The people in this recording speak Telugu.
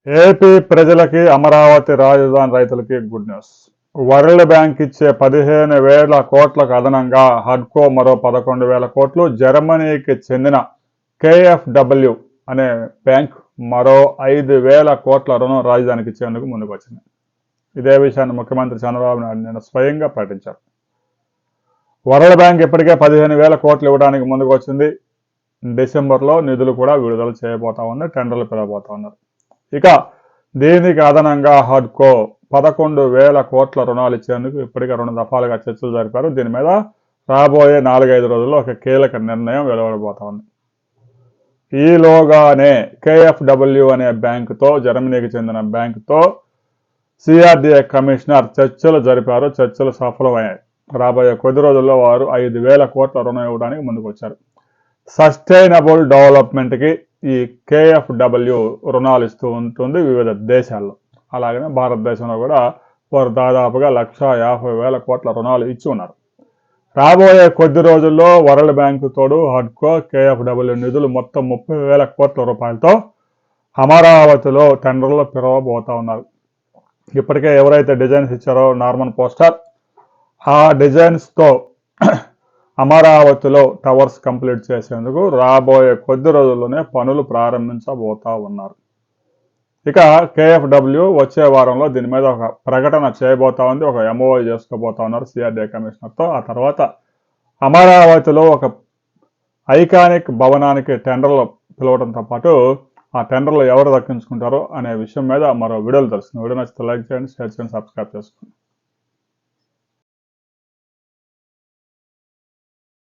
ఏపీ ప్రజలకి అమరావతి రాజధాని రైతులకి గుడ్ న్యూస్. వరల్డ్ బ్యాంక్ ఇచ్చే 15,000 కోట్లకు అదనంగా హడ్కో మరో 11,000 కోట్లు, జర్మనీకి చెందిన KfW అనే బ్యాంక్ మరో 5,000 కోట్ల రుణం రాజధానికి ఇచ్చేందుకు ముందుకు వచ్చింది. ఇదే విషయాన్ని ముఖ్యమంత్రి చంద్రబాబు నాయుడు నిన్న స్వయంగా ప్రకటించారు. వరల్డ్ బ్యాంక్ ఇప్పటికే 15,000 కోట్లు ఇవ్వడానికి ముందుకు వచ్చింది. డిసెంబర్లో నిధులు కూడా విడుదల చేయబోతా ఉంది, టెండర్లు పిలవబోతా ఉన్నారు. ఇక దీనికి అదనంగా హడ్కో 11,000 కోట్ల రుణాలు ఇచ్చేందుకు ఇప్పటికే 2 దఫాలుగా చర్చలు జరిపారు. దీని మీద రాబోయే 4-5 రోజుల్లో ఒక కీలక నిర్ణయం వెలువడబోతా ఉంది. ఈలోగానే KfW అనే బ్యాంకుతో, జర్మనీకి చెందిన బ్యాంకుతో CRDA కమిషనర్ చర్చలు జరిపారు. చర్చలు సఫలమయ్యాయి. రాబోయే కొద్ది రోజుల్లో వారు 5,000 కోట్ల రుణం ఇవ్వడానికి ముందుకు వచ్చారు. సస్టైనబుల్ డెవలప్మెంట్కి ఈ KfW రుణాలు ఇస్తూ ఉంటుంది వివిధ దేశాల్లో. అలాగనే భారతదేశంలో కూడా వారు దాదాపుగా 1,50,000 కోట్ల రుణాలు ఇచ్చి ఉన్నారు. రాబోయే కొద్ది రోజుల్లో వరల్డ్ బ్యాంకు తోడు హడ్కో, KfW నిధులు మొత్తం 30,000 కోట్ల రూపాయలతో అమరావతిలో టెండర్లు పిలవబోతా ఉన్నారు. ఇప్పటికే ఎవరైతే డిజైన్స్ ఇచ్చారో నార్మన్ పోస్టర్, ఆ డిజైన్స్తో అమరావతిలో టవర్స్ కంప్లీట్ చేసేందుకు రాబోయే కొద్ది రోజుల్లోనే పనులు ప్రారంభించబోతా ఉన్నారు. ఇక KfW వచ్చే వారంలో దీని మీద ఒక ప్రకటన చేయబోతా ఉంది. ఒక MOU చేసుకోబోతా ఉన్నారు CRDA కమిషనర్తో. ఆ తర్వాత అమరావతిలో ఒక ఐకానిక్ భవనానికి టెండర్లు పిలవడంతో పాటు ఆ టెండర్లు ఎవరు దక్కించుకుంటారో అనే విషయం మీద మరో వీడియోలు తెలుస్తుంది. వీడియో నచ్చితే లైక్ చేయండి, షేర్ చేయండి, సబ్స్క్రైబ్ చేసుకోండి.